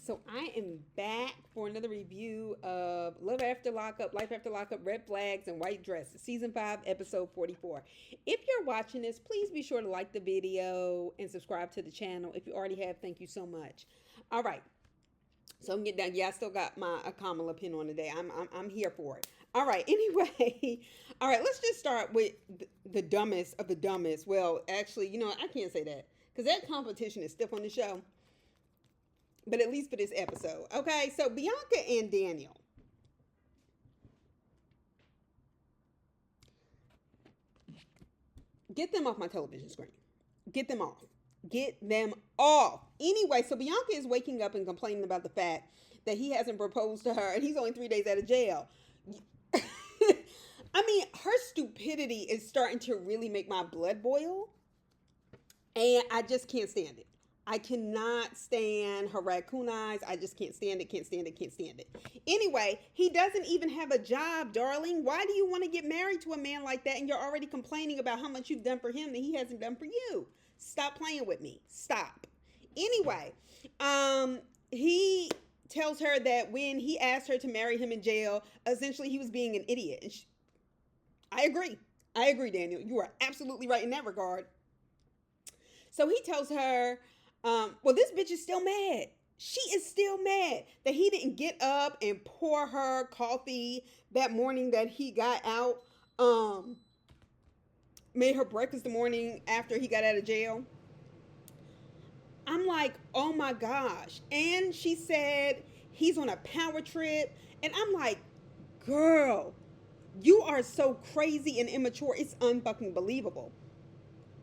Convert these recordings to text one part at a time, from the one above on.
So I am back for another review of Love After Lockup, Life After Lockup, Red Flags, and White Dresses, Season 5, Episode 44. If you're watching this, please be sure to like the video and subscribe to the channel. If you already have, thank you so much. All right, so I'm getting down. Yeah, I still got my Kamala pin on today. I'm here for it. All right, anyway. All right, let's just start with the dumbest of the dumbest. Well, actually, you know what? I can't say that because that competition is stiff on the show, but at least for this episode. Okay, so Bianca and Daniel. Get them off my television screen. Get them off. Get them off. Anyway, so Bianca is waking up and complaining about the fact that he hasn't proposed to her and he's only 3 days out of jail. I mean, her stupidity is starting to really make my blood boil. And I just can't stand it. I cannot stand her raccoon eyes. I just can't stand it, can't stand it, can't stand it. Anyway, he doesn't even have a job, darling. Why do you want to get married to a man like that and you're already complaining about how much you've done for him that he hasn't done for you? Stop playing with me. Stop. Anyway, he tells her that when he asked her to marry him in jail, essentially he was being an idiot. And I agree. I agree, Daniel. You are absolutely right in that regard. So he tells her, well, this bitch is still mad. She is still mad that he didn't get up and pour her coffee that morning that he got out. Made her breakfast the morning after he got out of jail. I'm like, oh my gosh. And she said he's on a power trip. And I'm like, girl, you are so crazy and immature. It's unfucking believable.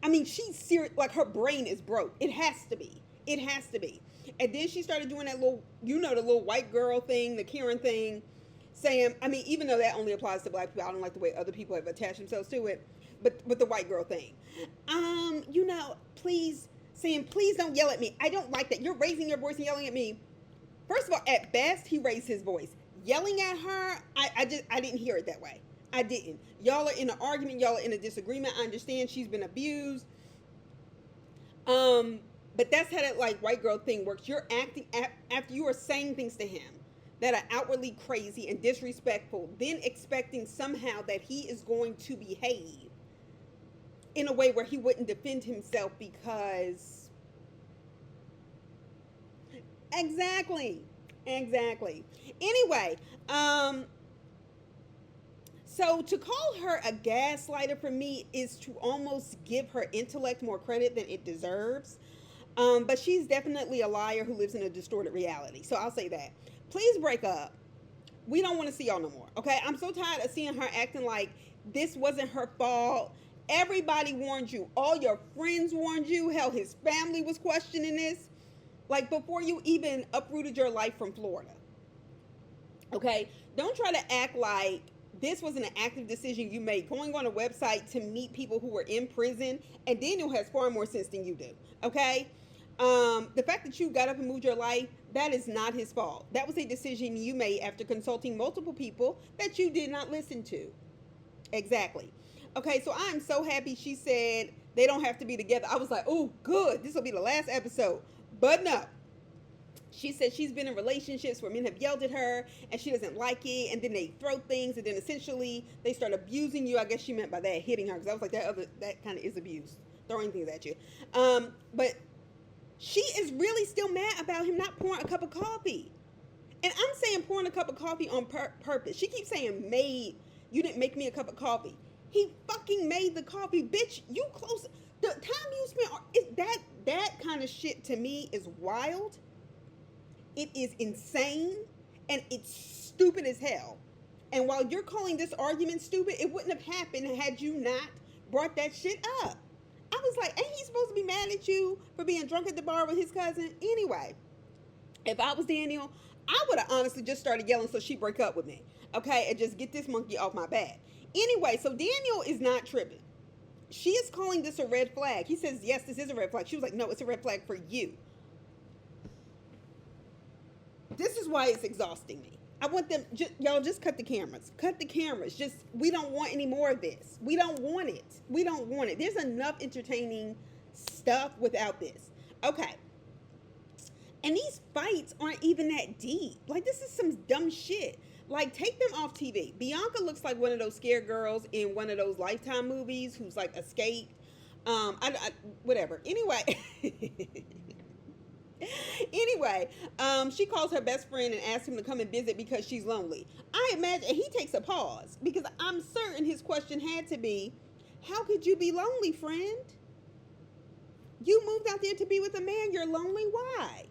I mean, she's serious. Like, her brain is broke. It has to be. It has to be. And then she started doing that little, you know, the little white girl thing, the Karen thing, saying, I mean, even though that only applies to black people, I don't like the way other people have attached themselves to it, but with the white girl thing. You know, please, saying, please don't yell at me. I don't like that. You're raising your voice and yelling at me. First of all, at best, he raised his voice. Yelling at her, I didn't hear it that way. I didn't. Y'all are in an argument. Y'all are in a disagreement. I understand she's been abused. But that's how that like white girl thing works. You're acting after you are saying things to him that are outwardly crazy and disrespectful, then expecting somehow that he is going to behave in a way where he wouldn't defend himself because exactly. Anyway, so to call her a gaslighter for me is to almost give her intellect more credit than it deserves. But she's definitely a liar who lives in a distorted reality. So I'll say that. Please break up. We don't want to see y'all no more. Okay? I'm so tired of seeing her acting like this wasn't her fault. Everybody warned you. All your friends warned you. Hell, his family was questioning this. Like before you even uprooted your life from Florida. Okay? Don't try to act like this wasn't an active decision you made going on a website to meet people who were in prison. And Daniel has far more sense than you do. Okay? The fact that you got up and moved your life, that is not his fault. That was a decision you made after consulting multiple people that you did not listen to. Exactly. Okay, so I'm so happy she said they don't have to be together. I was like, oh, good. This will be the last episode. But no. She said she's been in relationships where men have yelled at her and she doesn't like it. And then they throw things and then essentially they start abusing you. I guess she meant by that hitting her because I was like, that kind of is abuse. Throwing things at you. But she is really still mad about him not pouring a cup of coffee. And I'm saying pouring a cup of coffee on purpose. She keeps saying made. You didn't make me a cup of coffee. He fucking made the coffee. Bitch, you close. The time you spent, that kind of shit to me is wild. It is insane. And it's stupid as hell. And while you're calling this argument stupid, it wouldn't have happened had you not brought that shit up. I was like, ain't he supposed to be mad at you for being drunk at the bar with his cousin? Anyway, if I was Daniel, I would have honestly just started yelling so she'd break up with me. Okay, and just get this monkey off my back. Anyway, so Daniel is not tripping. She is calling this a red flag. He says, yes, this is a red flag. She was like, no, it's a red flag for you. This is why it's exhausting me. I want them, y'all just cut the cameras. Cut the cameras. Just, we don't want any more of this. We don't want it. We don't want it. There's enough entertaining stuff without this. Okay. And these fights aren't even that deep. Like, this is some dumb shit. Like, take them off TV. Bianca looks like one of those scared girls in one of those Lifetime movies who's like escaped. Whatever. Anyway, she calls her best friend and asks him to come and visit because she's lonely. I imagine, and he takes a pause because I'm certain his question had to be, how could you be lonely, friend? You moved out there to be with a man. You're lonely. Why?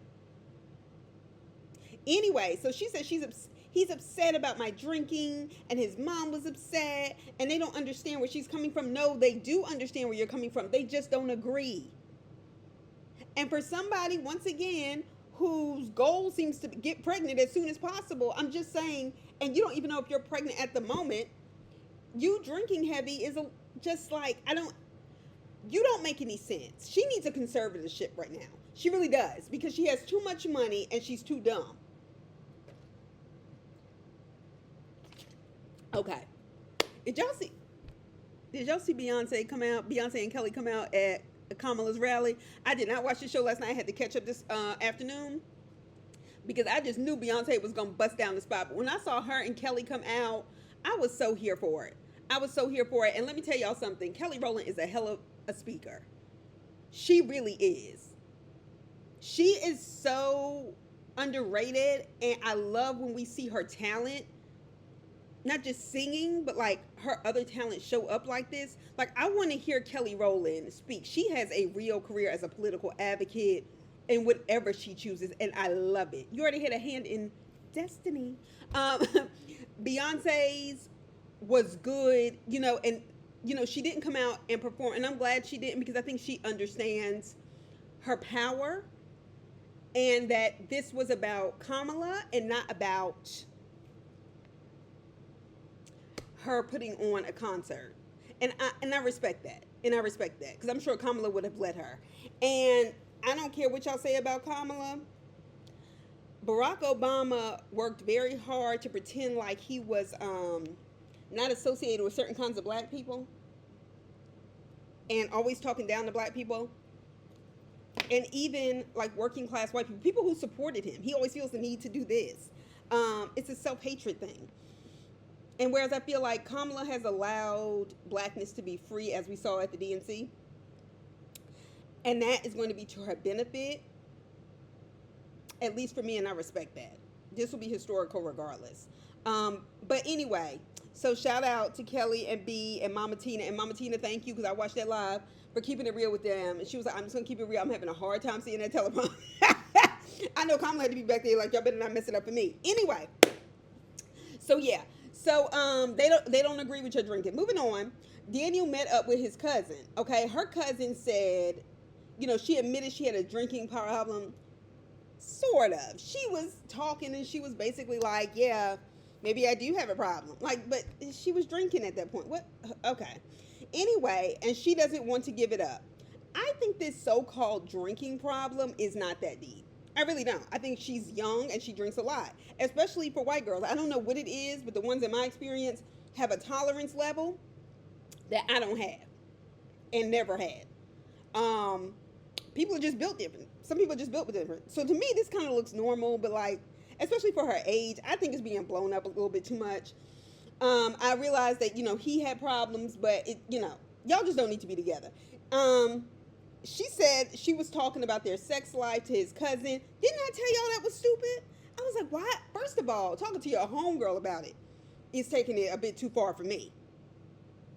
Anyway, so she says he's upset about my drinking, and his mom was upset, and they don't understand where she's coming from. No, they do understand where you're coming from. They just don't agree. And for somebody, once again, whose goal seems to get pregnant as soon as possible, I'm just saying, and you don't even know if you're pregnant at the moment, you drinking heavy is just like, you don't make any sense. She needs a conservatorship right now. She really does, because she has too much money and she's too dumb. Okay. Did y'all see Beyonce come out? Beyonce and Kelly come out at Kamala's rally. I did not watch the show last night. I had to catch up this afternoon because I just knew Beyonce was going to bust down the spot. But when I saw her and Kelly come out, I was so here for it. And let me tell y'all something. Kelly Rowland is a hell of a speaker. She really is. She is so underrated, and I love when we see her talent, not just singing, but like her other talent show up like this. Like, I want to hear Kelly Rowland speak. She has a real career as a political advocate in whatever she chooses, and I love it. You already had a hand in Destiny. Beyonce's was good, and she didn't come out and perform, and I'm glad she didn't, because I think she understands her power, and that this was about Kamala and not about her putting on a concert. And I respect that. Because I'm sure Kamala would have let her. And I don't care what y'all say about Kamala. Barack Obama worked very hard to pretend like he was not associated with certain kinds of black people, and always talking down to black people, and even like working class white people who supported him. He always feels the need to do this. It's a self-hatred thing. And whereas I feel like Kamala has allowed blackness to be free, as we saw at the DNC, and that is going to be to her benefit, at least for me, and I respect that. This will be historical regardless. But anyway, so shout out to Kelly and B and Mama Tina. And Mama Tina, thank you, because I watched that live, for keeping it real with them. And she was like, I'm just going to keep it real. I'm having a hard time seeing that telephone. I know Kamala had to be back there like, y'all better not mess it up for me. Anyway, so yeah. So they don't agree with your drinking. Moving on, Daniel met up with his cousin. Okay, her cousin said, she admitted she had a drinking problem. Sort of. She was talking and she was basically like, yeah, maybe I do have a problem. Like, but she was drinking at that point. What? Okay. Anyway, and she doesn't want to give it up. I think this so-called drinking problem is not that deep. I really don't. I think she's young and she drinks a lot, especially for white girls. I don't know what it is, but the ones in my experience have a tolerance level that I don't have and never had. People are just built different. Some people are just built different. So to me, this kind of looks normal, but like, especially for her age, I think it's being blown up a little bit too much. I realized that, he had problems, but y'all just don't need to be together. She said she was talking about their sex life to his cousin. Didn't I tell y'all that was stupid? I was like, why? First of all, talking to your homegirl about it is taking it a bit too far for me.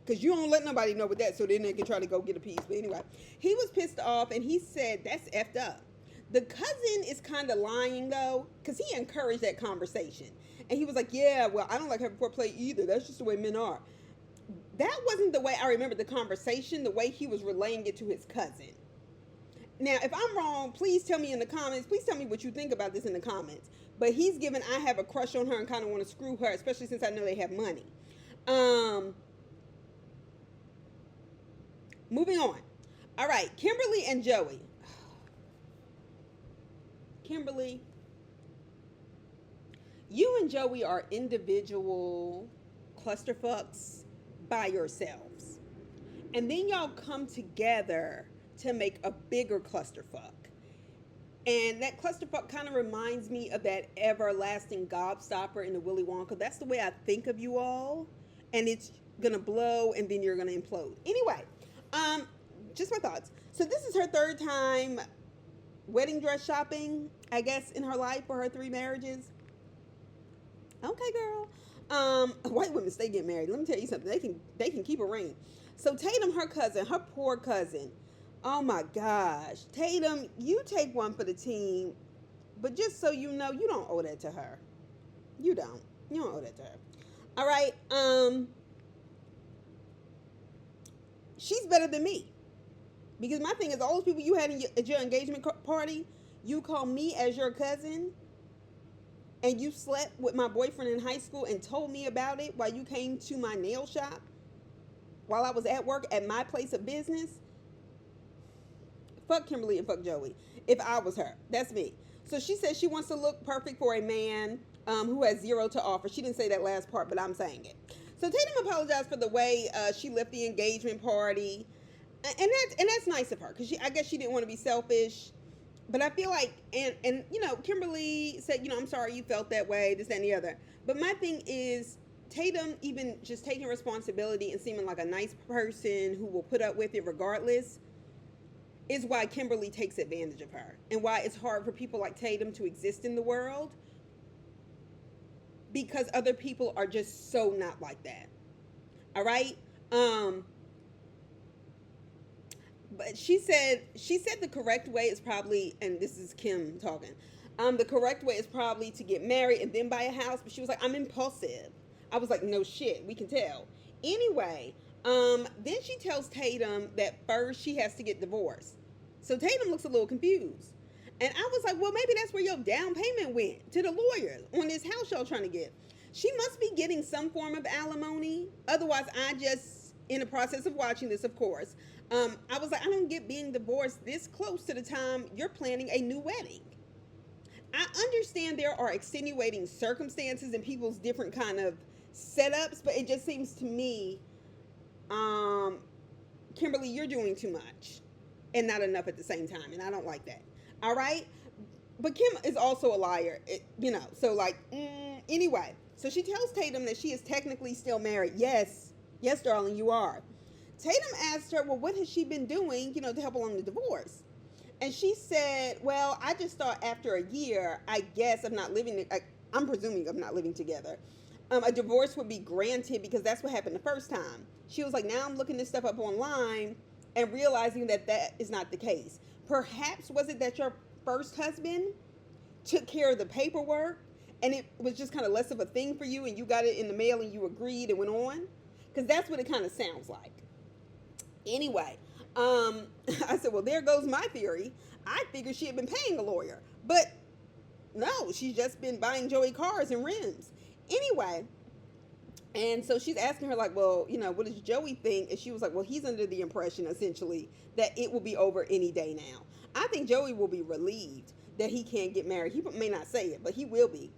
Because you don't let nobody know with that, so then they can try to go get a piece. But anyway, he was pissed off, and he said, that's effed up. The cousin is kind of lying, though, because he encouraged that conversation. And he was like, yeah, well, I don't like having foreplay either. That's just the way men are. That wasn't the way I remember the conversation, the way he was relaying it to his cousin. Now, if I'm wrong, please tell me in the comments. Please tell me what you think about this in the comments. But he's given, I have a crush on her and kind of want to screw her, especially since I know they have money. Moving on. All right, Kimberly and Joey. Kimberly, you and Joey are individual clusterfucks by yourselves. And then y'all come together to make a bigger clusterfuck. And that clusterfuck kind of reminds me of that everlasting gobstopper in the Willy Wonka. That's the way I think of you all. And it's gonna blow and then you're gonna implode. Anyway, um, just my thoughts. So this is her third time wedding dress shopping, I guess, in her life for her three marriages. Okay, girl. White women stay get married. Let me tell you something. They can keep a ring. So Tatum, her cousin, her poor cousin. Oh my gosh, Tatum, you take one for the team, but just so you know, you don't owe that to her. You don't. You don't owe that to her. All right. She's better than me because my thing is all those people you had at your engagement party. You call me as your cousin and you slept with my boyfriend in high school and told me about it while you came to my nail shop while I was at work at my place of business. Fuck Kimberly and fuck Joey. If I was her, that's me. So she says she wants to look perfect for a man who has zero to offer. She didn't say that last part, but I'm saying it. So Tatum apologized for the way she left the engagement party, and that's nice of her because I guess she didn't want to be selfish. But I feel like, and you know, Kimberly said, you know, I'm sorry you felt that way, this, that, and the other. But my thing is, Tatum even just taking responsibility and seeming like a nice person who will put up with it regardless is why Kimberly takes advantage of her and why it's hard for people like Tatum to exist in the world because other people are just so not like that. All right? But she said the correct way is probably, and this is Kim talking, the correct way is probably to get married and then buy a house. But she was like, I'm impulsive. I was like, no shit, we can tell. Anyway, then she tells Tatum that first she has to get divorced. So Tatum looks a little confused. And I was like, well, maybe that's where your down payment went, to the lawyers on this house y'all trying to get. She must be getting some form of alimony. Otherwise, I just, in the process of watching this, of course, I was like, I don't get being divorced this close to the time you're planning a new wedding. I understand there are extenuating circumstances and people's different kind of setups, but it just seems to me, Kimberly, you're doing too much and not enough at the same time, and I don't like that. All right? But Kim is also a liar, so like, anyway. So she tells Tatum that she is technically still married. Yes, darling, you are. Tatum asked her, well, what has she been doing, to help along the divorce? And she said, well, I just thought after a year, I guess I'm presuming of not living together, a divorce would be granted because that's what happened the first time. She was like, now I'm looking this stuff up online and realizing that is not the case. Perhaps was it that your first husband took care of the paperwork and it was just kind of less of a thing for you and you got it in the mail and you agreed and went on? Because that's what it kind of sounds like. Anyway, I said, well, there goes my theory. I figured she had been paying a lawyer. But no, she's just been buying Joey cars and rims. Anyway, and so she's asking her, like, well, what does Joey think? And she was like, well, he's under the impression, essentially, that it will be over any day now. I think Joey will be relieved that he can't get married. He may not say it, but he will be.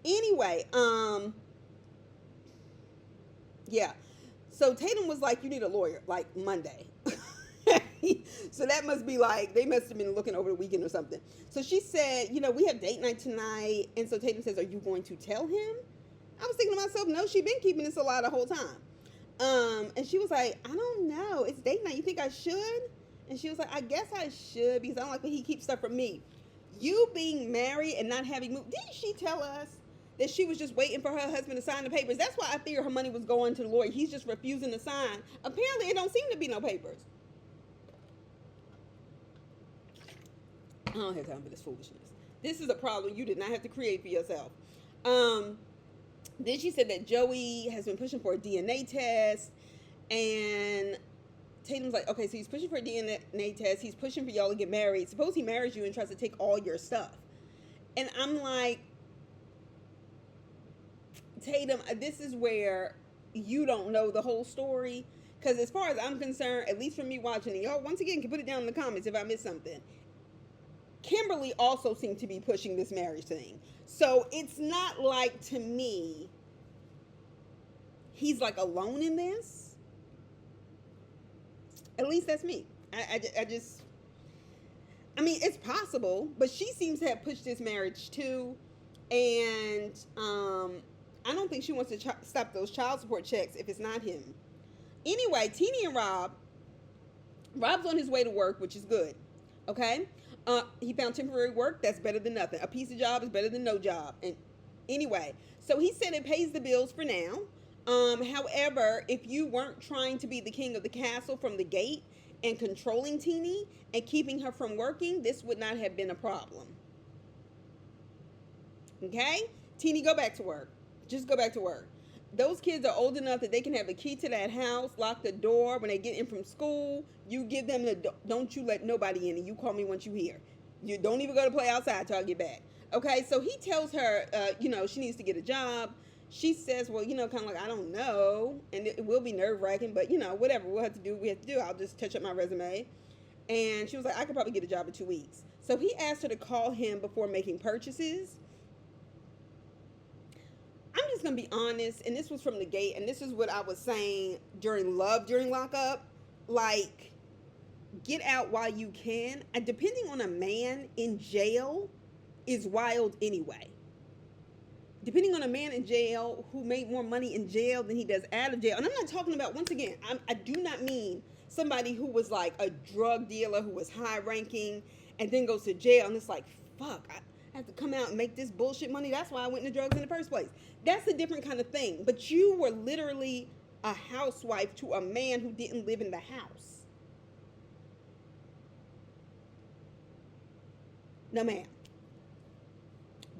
Anyway, yeah. So Tatum was like, you need a lawyer, like Monday. So that must be like, they must have been looking over the weekend or something. So she said, we have date night tonight. And so Tatum says, are you going to tell him? I was thinking to myself, no, she's been keeping this a lie the whole time. And she was like, I don't know. It's date night. You think I should? And she was like, I guess I should because I don't like when he keeps stuff from me. You being married and not having moved. Didn't she tell us that she was just waiting for her husband to sign the papers? That's why I figured her money was going to the lawyer. He's just refusing to sign. Apparently, it don't seem to be no papers. I don't have time for this foolishness. This is a problem you did not have to create for yourself. Then she said that Joey has been pushing for a DNA test, and Tatum's like, okay, so he's pushing for a DNA test. He's pushing for y'all to get married. Suppose he marries you and tries to take all your stuff. And I'm like, Tatum, this is where you don't know the whole story. Because as far as I'm concerned, at least for me watching it, y'all, once again, can put it down in the comments if I missed something. Kimberly also seemed to be pushing this marriage thing. So it's not like, to me, he's like alone in this. At least that's me. I I mean, it's possible, but she seems to have pushed this marriage too. And I don't think she wants to stop those child support checks if it's not him. Anyway, Teeny and Rob's on his way to work, which is good. Okay? He found temporary work. That's better than nothing. A piece of job is better than no job. And anyway, so he said it pays the bills for now. However, if you weren't trying to be the king of the castle from the gate and controlling Teeny and keeping her from working, this would not have been a problem. Okay? Teeny, go back to work. Just go back to work. Those kids are old enough that they can have a key to that house, lock the door when they get in from school. You give them don't you let nobody in, and you call me once you hear. You don't even go to play outside till I get back. Okay, so he tells her, she needs to get a job. She says, well, kind of like, I don't know. And it will be nerve-wracking, but, whatever. We'll have to do what we have to do. I'll just touch up my resume. And she was like, I could probably get a job in 2 weeks. So he asked her to call him before making purchases. I'm just going to be honest, and this was from the gate, and this is what I was saying during Lockup. Like, get out while you can. And depending on a man in jail is wild anyway. Depending on a man in jail who made more money in jail than he does out of jail. And I'm not talking about, once again, I do not mean somebody who was like a drug dealer who was high ranking and then goes to jail and it's like, fuck, I have to come out and make this bullshit money. That's why I went into drugs in the first place. That's a different kind of thing. But you were literally a housewife to a man who didn't live in the house. No, ma'am.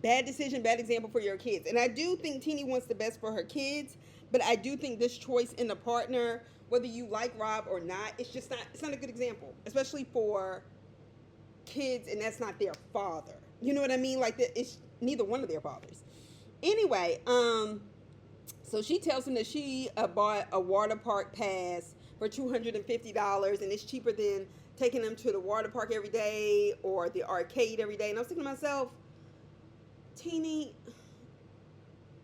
Bad decision, bad example for your kids. And I do think Teeny wants the best for her kids, but I do think this choice in a partner, whether you like Rob or not, it's not a good example, especially for kids and that's not their father. You know what I mean? Like, it's neither one of their fathers. Anyway, so she tells him that she bought a water park pass for $250 and it's cheaper than taking them to the water park every day or the arcade every day. And I was thinking to myself, Teeny,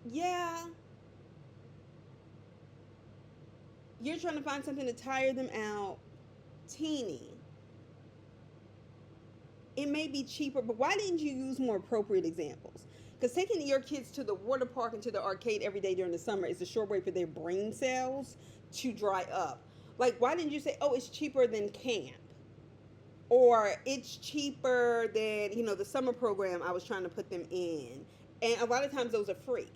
yeah, you're trying to find something to tire them out. Teeny, it may be cheaper, but why didn't you use more appropriate examples? Because taking your kids to the water park and to the arcade every day during the summer is a sure way for their brain cells to dry up. Like, why didn't you say, oh, it's cheaper than camp? Or it's cheaper than, the summer program I was trying to put them in. And a lot of times those are free.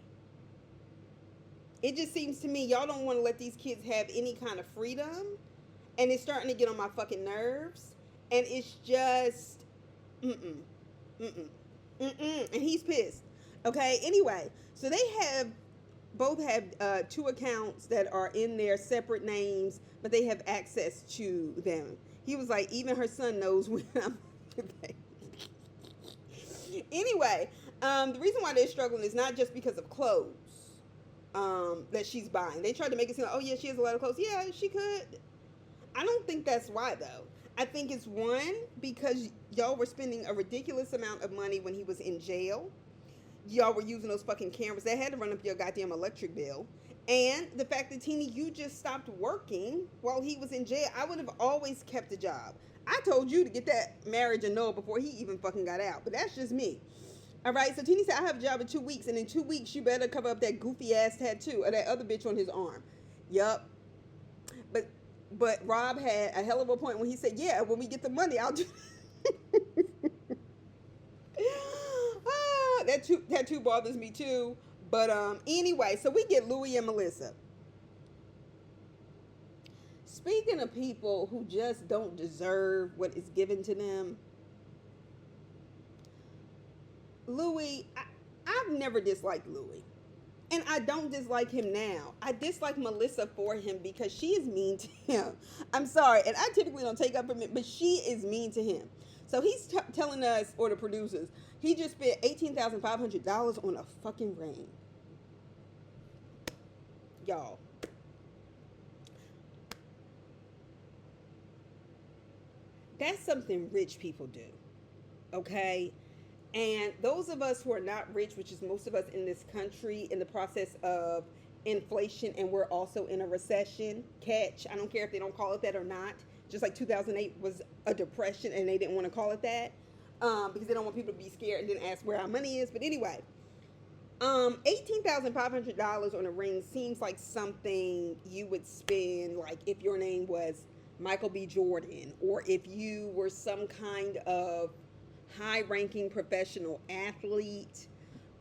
It just seems to me y'all don't want to let these kids have any kind of freedom. And it's starting to get on my fucking nerves. And it's just, and he's pissed. Okay, anyway. So they both have 2 accounts that are in their separate names, but they have access to them. He was like, even her son knows when I'm Anyway, the reason why they're struggling is not just because of clothes that she's buying. They tried to make it seem like, oh yeah, she has a lot of clothes. Yeah, she could. I don't think that's why though. I think it's one, because y'all were spending a ridiculous amount of money when he was in jail. Y'all were using those fucking cameras. They had to run up your goddamn electric bill. And the fact that, Teeny, you just stopped working while he was in jail. I would have always kept a job. I told you to get that marriage annulled before he even fucking got out. But that's just me. All right, so Teeny said, I have a job in 2 weeks. And in 2 weeks, you better cover up that goofy-ass tattoo of that other bitch on his arm. Yup. But Rob had a hell of a point when he said, yeah, when we get the money, I'll do that tattoo bothers me too. But anyway, so we get Louie and Melissa. Speaking of people who just don't deserve what is given to them, Louie, I've never disliked Louie. And I don't dislike him now. I dislike Melissa for him because she is mean to him. I'm sorry, and I typically don't take up for him, but she is mean to him. So he's telling us, or the producers, he just spent $18,500 on a fucking ring. Y'all. That's something rich people do. Okay? And those of us who are not rich, which is most of us in this country, in the process of inflation, and we're also in a recession, I don't care if they don't call it that or not, just like 2008 was a depression and they didn't want to call it that, because they don't want people to be scared and then ask where our money is. But anyway, $18,500 on a ring seems like something you would spend, like if your name was Michael B. Jordan, or if you were some kind of high-ranking professional athlete.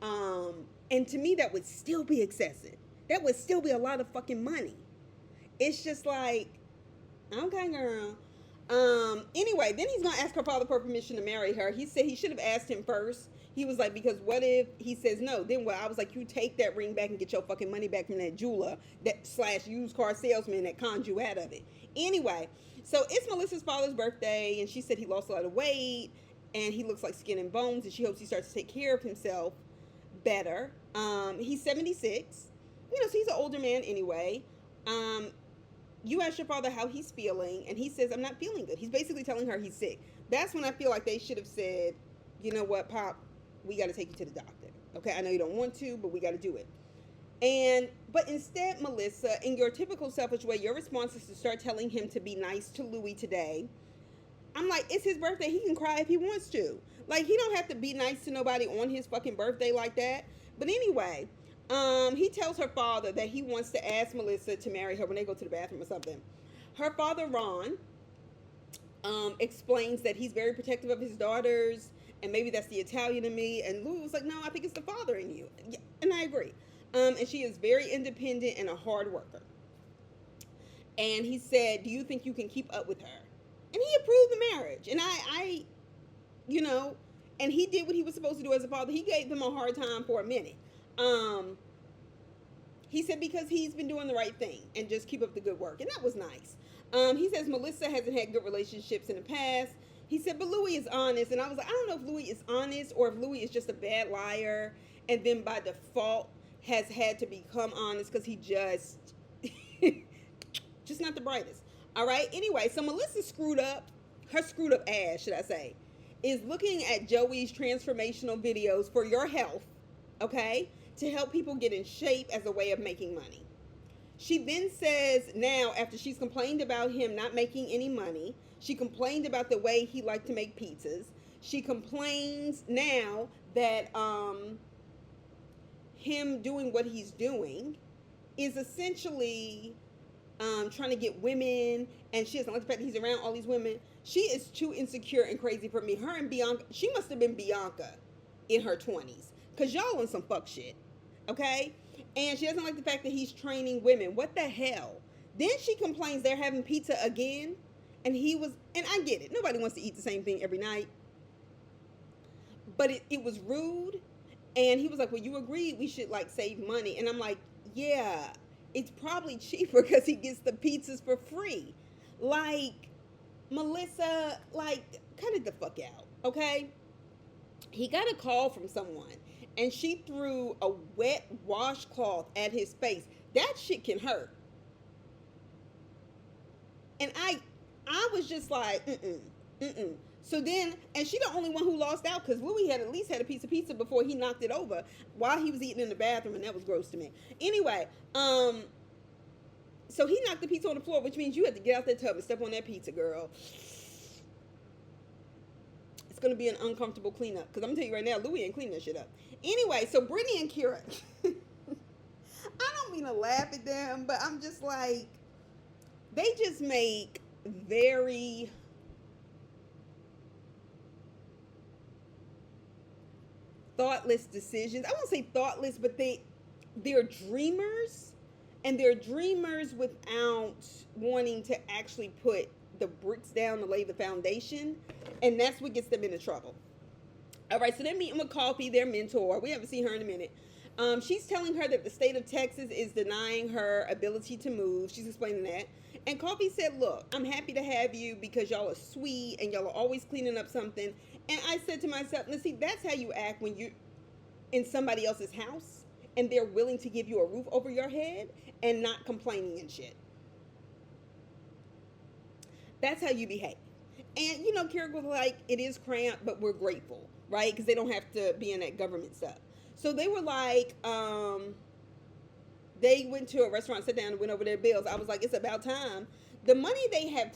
And to me, that would still be excessive. That would still be a lot of fucking money. It's just like, okay, girl. Anyway, then he's gonna ask her father for permission to marry her. He said he should have asked him first. He was like, because what if he says no? Then what? I was like, you take that ring back and get your fucking money back from that jeweler, that / used car salesman that conned you out of it. Anyway, so it's Melissa's father's birthday, and she said he lost a lot of weight, and he looks like skin and bones, and she hopes he starts to take care of himself better. He's 76. So he's an older man anyway. You ask your father how he's feeling, and he says, I'm not feeling good. He's basically telling her he's sick. That's when I feel like they should have said, you know what, Pop, we got to take you to the doctor. Okay, I know you don't want to, but we got to do it. But instead, Melissa, in your typical selfish way, your response is to start telling him to be nice to Louis today. I'm like, it's his birthday. He can cry if he wants to. Like, he don't have to be nice to nobody on his fucking birthday like that. But anyway, he tells her father that he wants to ask Melissa to marry her when they go to the bathroom or something. Her father, Ron, explains that he's very protective of his daughters, and maybe that's the Italian in me. And Louis was like, no, I think it's the father in you. Yeah, and I agree. And she is very independent and a hard worker. And he said, do you think you can keep up with her? And he approved the marriage. And I and he did what he was supposed to do as a father. He gave them a hard time for a minute. He said because he's been doing the right thing and just keep up the good work. And that was nice. He says Melissa hasn't had good relationships in the past. He said, but Louis is honest. And I was like, I don't know if Louis is honest or if Louis is just a bad liar and then by default has had to become honest because he just not the brightest. All right. Anyway, so Melissa screwed up ass, should I say, is looking at Joey's transformational videos for your health, okay, to help people get in shape as a way of making money. She then says now, after she's complained about him not making any money, she complained about the way he liked to make pizzas. She complains now that him doing what he's doing is essentially trying to get women, and she doesn't like the fact that he's around all these women. She is too insecure and crazy for me. Her and Bianca, she must have been Bianca in her 20s, because y'all on some fuck shit, okay? And she doesn't like the fact that he's training women. What the hell? Then she complains they're having pizza again, and I get it. Nobody wants to eat the same thing every night. But it was rude, and he was like, well, you agreed we should, like, save money. And I'm like, yeah, it's probably cheaper because he gets the pizzas for free. Like, Melissa, like, cut it the fuck out, okay? He got a call from someone, and she threw a wet washcloth at his face. That shit can hurt. And I was just like, So then, and she the only one who lost out because Louis had at least had a piece of pizza before he knocked it over while he was eating in the bathroom, and that was gross to me. Anyway, so he knocked the pizza on the floor, which means you had to get out that tub and step on that pizza, girl. It's going to be an uncomfortable cleanup because I'm going to tell you right now, Louis ain't cleaning that shit up. Anyway, so Brittany and Kira, I don't mean to laugh at them, but I'm just like, they just make very thoughtless decisions. I won't say thoughtless, but they're dreamers, and they're dreamers without wanting to actually put the bricks down to lay the foundation, and that's what gets them into trouble. All right, so they're meeting with Coffee, their mentor. We haven't seen her in a minute. She's telling her that the state of Texas is denying her ability to move. She's explaining that. And Coffee said, look, I'm happy to have you because y'all are sweet and y'all are always cleaning up something. And I said to myself, let's see, that's how you act when you're in somebody else's house and they're willing to give you a roof over your head and not complaining and shit. That's how you behave. And, Kira was like, it is cramped, but we're grateful, right? Because they don't have to be in that government stuff. So they were like, they went to a restaurant, sat down, and went over their bills. I was like, it's about time. The money they have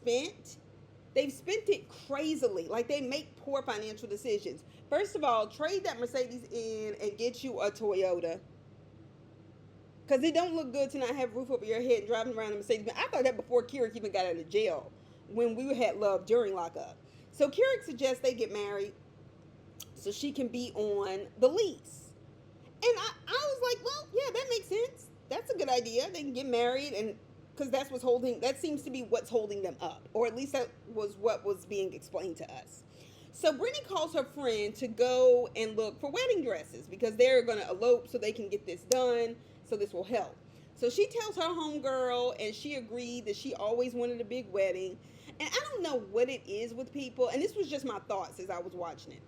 they've spent it crazily. Like, they make poor financial decisions. First of all, trade that Mercedes in and get you a Toyota. Because it don't look good to not have a roof over your head and driving around in a Mercedes. I thought that before Keurig even got out of jail, when we had love during lockup. So Keurig suggests they get married so she can be on the lease. And I was like, well, yeah, that makes sense. That's a good idea. They can get married, and because that seems to be what's holding them up. Or at least that was what was being explained to us. So Brittany calls her friend to go and look for wedding dresses because they're going to elope so they can get this done. So this will help. So she tells her homegirl, and she agreed that she always wanted a big wedding. And I don't know what it is with people, and this was just my thoughts as I was watching it,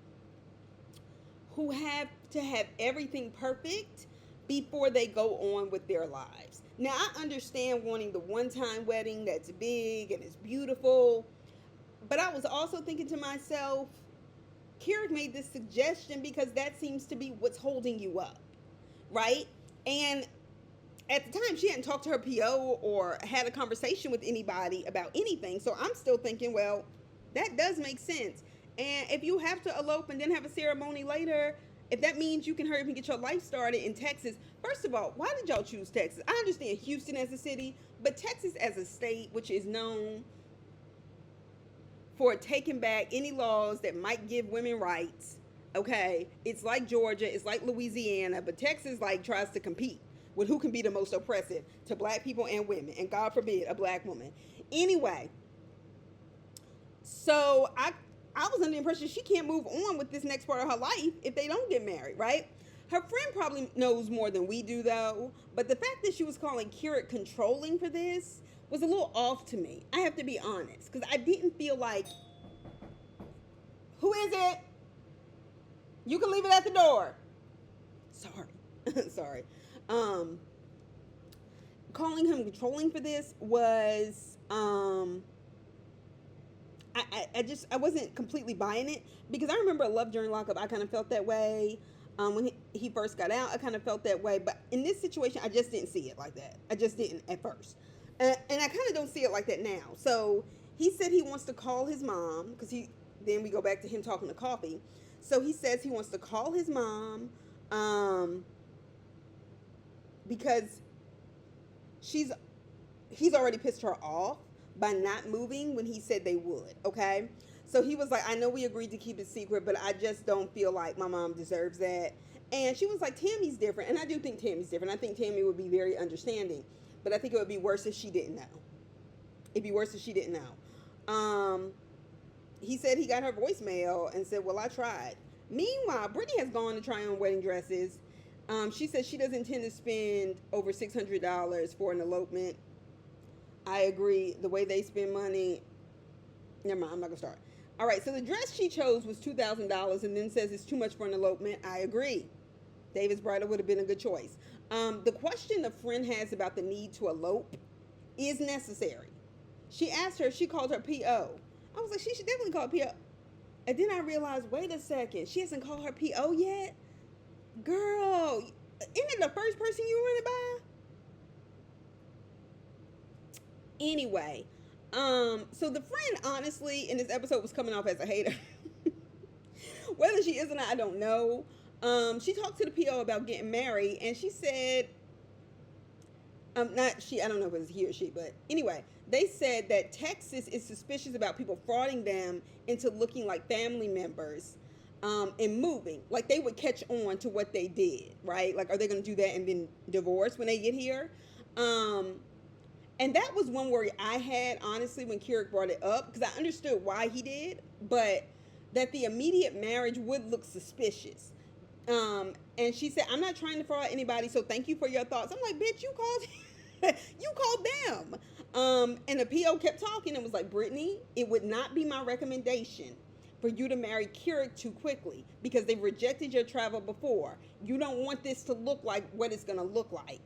who have to have everything perfect before they go on with their lives. Now, I understand wanting the one-time wedding that's big and it's beautiful, but I was also thinking to myself, Keurig made this suggestion because that seems to be what's holding you up, right? And at the time, she hadn't talked to her PO or had a conversation with anybody about anything. So I'm still thinking, well, that does make sense. And if you have to elope and then have a ceremony later, if that means you can hurry up and get your life started in Texas, first of all, why did y'all choose Texas? I understand Houston as a city, but Texas as a state, which is known for taking back any laws that might give women rights, okay? It's like Georgia, it's like Louisiana, but Texas like tries to compete with who can be the most oppressive to black people and women, and God forbid a black woman. Anyway, so I was under the impression she can't move on with this next part of her life if they don't get married, right? Her friend probably knows more than we do, though, but the fact that she was calling Keurig controlling for this was a little off to me. I have to be honest, because I didn't feel like, who is it? You can leave it at the door. Sorry. Sorry. Calling him controlling for this was, I wasn't completely buying it, because I remember Love During Lockup, I kind of felt that way. When he first got out, I kind of felt that way, but in this situation, I just didn't see it like that. I just didn't at first. And I kind of don't see it like that now. So he said he wants to call his mom, because then we go back to him talking to Coffee. So he says he wants to call his mom, because he's already pissed her off by not moving when he said they would, okay? So he was like, I know we agreed to keep it secret, but I just don't feel like my mom deserves that. And she was like, Tammy's different. And I do think Tammy's different. I think Tammy would be very understanding. But I think it would be worse if she didn't know. It'd be worse if she didn't know. He said he got her voicemail and said, well, I tried. Meanwhile, Brittany has gone to try on wedding dresses. She says she doesn't intend to spend over $600 for an elopement. I agree. The way they spend money, never mind, I'm not going to start. All right, so the dress she chose was $2,000 and then says it's too much for an elopement. I agree. David's bridal would have been a good choice. The question the friend has about the need to elope is necessary. She asked her, she called her PO. I was like, she should definitely call PO. And then I realized, wait a second, she hasn't called her PO yet? Girl, isn't it the first person you run it by? Anyway, so the friend, honestly, in this episode was coming off as a hater. Whether she is or not, I don't know. She talked to the PO about getting married, and she said, not she, I don't know if it was he or she, but anyway, they said that Texas is suspicious about people frauding them into looking like family members, and moving. Like, they would catch on to what they did, right? Like, are they going to do that and then divorce when they get here? And that was one worry I had, honestly, when Keurig brought it up, because I understood why he did, but that the immediate marriage would look suspicious. And she said, I'm not trying to fraud anybody, so thank you for your thoughts. I'm like, bitch, you called them. And the PO kept talking and was like, Brittany, it would not be my recommendation for you to marry Keurig too quickly, because they've rejected your travel before. You don't want this to look like what it's going to look like.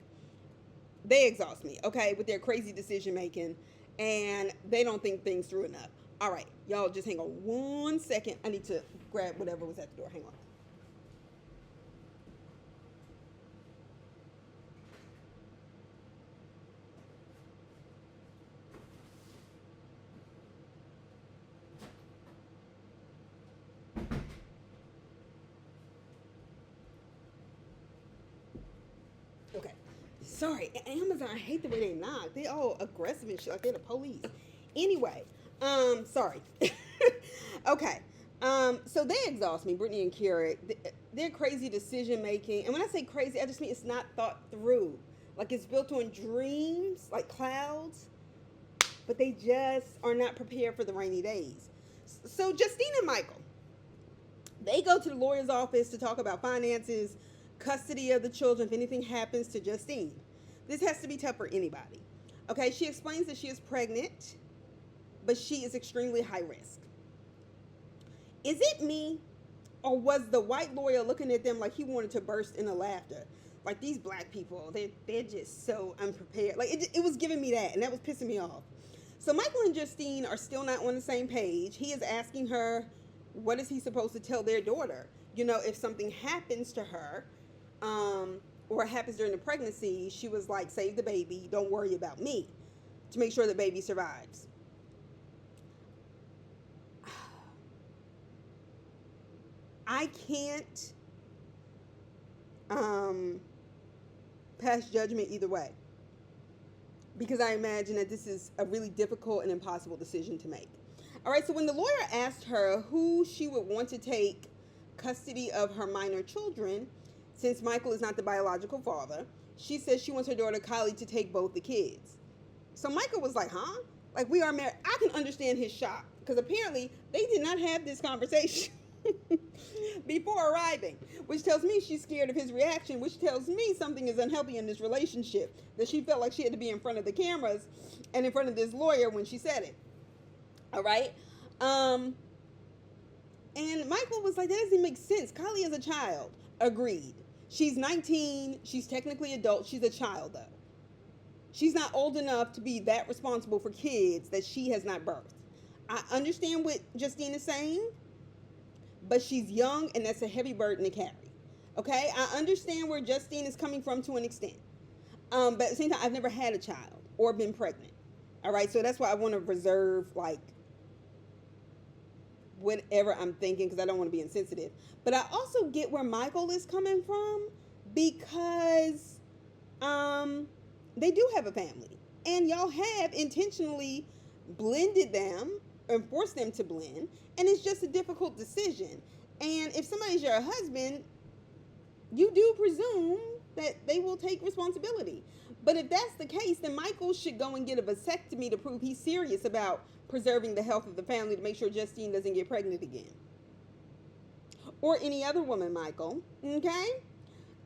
They exhaust me, okay, with their crazy decision making, and they don't think things through enough. All right, y'all just hang on 1 second. I need to grab whatever was at the door. Hang on. sorry, Amazon, I hate the way they knock. They all aggressive and shit, like they're the police. Anyway, sorry. Okay. So they exhaust me, Brittany and Kira. They're crazy decision making. And when I say crazy, I just mean it's not thought through. Like it's built on dreams, like clouds, but they just are not prepared for the rainy days. So Justine and Michael, they go to the lawyer's office to talk about finances, custody of the children if anything happens to Justine. This has to be tough for anybody. Okay, she explains that she is pregnant, but she is extremely high risk. Is it me, or was the white lawyer looking at them like he wanted to burst into laughter? Like, these black people, they're just so unprepared. Like, it was giving me that, and that was pissing me off. So Michael and Justine are still not on the same page. He is asking her, what is he supposed to tell their daughter? You know, if something happens to her, or happens during the pregnancy, she was like, save the baby, don't worry about me, to make sure the baby survives. I can't pass judgment either way, because I imagine that this is a really difficult and impossible decision to make. All right, so when the lawyer asked her who she would want to take custody of her minor children, since Michael is not the biological father, she says she wants her daughter Kylie to take both the kids. So Michael was like, huh? Like, we are married. I can understand his shock, because apparently they did not have this conversation before arriving, which tells me she's scared of his reaction, which tells me something is unhealthy in this relationship, that she felt like she had to be in front of the cameras and in front of this lawyer when she said it. All right? And Michael was like, that doesn't make sense. Kylie is a child. Agreed. She's 19. She's technically adult. She's a child, though. She's not old enough to be that responsible for kids that she has not birthed. I understand what Justine is saying, but she's young, and that's a heavy burden to carry. Okay? I understand where Justine is coming from to an extent. But at the same time, I've never had a child or been pregnant. All right? So that's why I want to reserve, like, whatever I'm thinking, because I don't want to be insensitive. But I also get where Michael is coming from, because they do have a family, and y'all have intentionally blended them and forced them to blend, and it's just a difficult decision. And if somebody's your husband, you do presume that they will take responsibility. But if that's the case, then Michael should go and get a vasectomy to prove he's serious about preserving the health of the family, to make sure Justine doesn't get pregnant again. Or any other woman, Michael. Okay?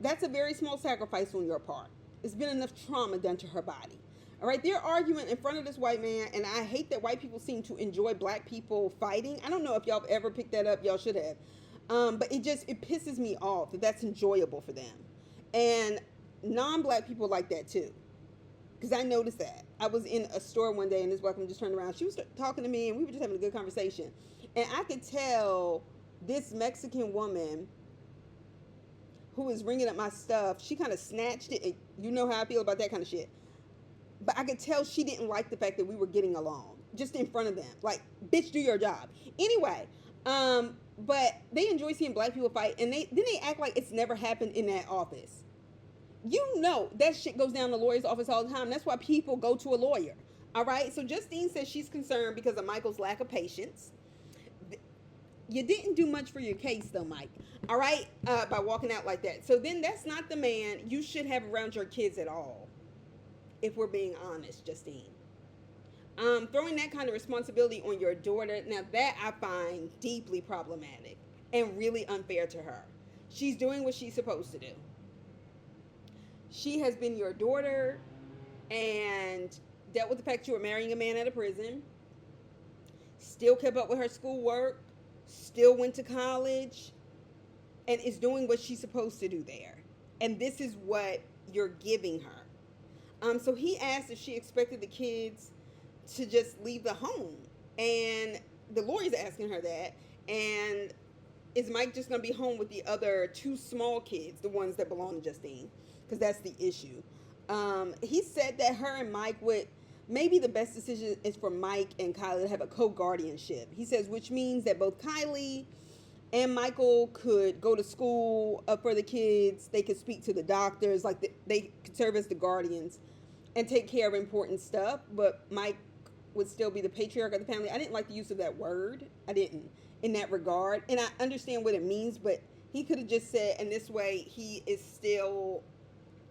That's a very small sacrifice on your part. It's been enough trauma done to her body. All right? They're arguing in front of this white man, and I hate that white people seem to enjoy black people fighting. I don't know if y'all have ever picked that up. Y'all should have. But it pisses me off that that's enjoyable for them. And non-black people like that too. Because I noticed that. I was in a store one day, and this black woman just turned around. She was talking to me, and we were just having a good conversation. And I could tell this Mexican woman who was ringing up my stuff, she kind of snatched it. And you know how I feel about that kind of shit. But I could tell she didn't like the fact that we were getting along just in front of them. Like, bitch, do your job. Anyway, but they enjoy seeing black people fight, and then they act like it's never happened in that office. You know that shit goes down the lawyer's office all the time. That's why people go to a lawyer. All right? So Justine says she's concerned because of Michael's lack of patience. You didn't do much for your case, though, Mike. All right? By walking out like that. So then that's not the man you should have around your kids at all, if we're being honest, Justine. Throwing that kind of responsibility on your daughter, now that I find deeply problematic and really unfair to her. She's doing what she's supposed to do. She has been your daughter and dealt with the fact you were marrying a man out of prison, still kept up with her schoolwork, still went to college, and is doing what she's supposed to do there. And this is what you're giving her. So he asked if she expected the kids to just leave the home. And the lawyer's asking her that. And is Mike just going to be home with the other two small kids, the ones that belong to Justine? Because that's the issue. He said that her and Mike would, maybe the best decision is for Mike and Kylie to have a co-guardianship. He says, which means that both Kylie and Michael could go to school for the kids. They could speak to the doctors, like they could serve as the guardians and take care of important stuff. But Mike would still be the patriarch of the family. I didn't like the use of that word. I didn't in that regard, and I understand what it means. But he could have just said, in this way, he is still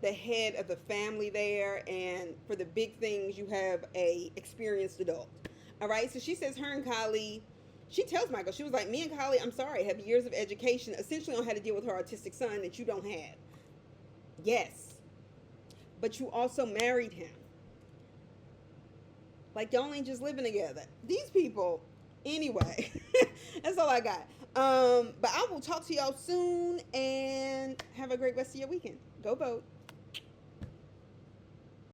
the head of the family there, and for the big things, you have a experienced adult. All right. So she says her and Kylie. She tells Michael, she was like, me and Kylie, I'm sorry, have years of education essentially on how to deal with her autistic son that you don't have. Yes. But you also married him. Like, y'all ain't just living together. These people, anyway, that's all I got. But I will talk to y'all soon, and have a great rest of your weekend. Go vote.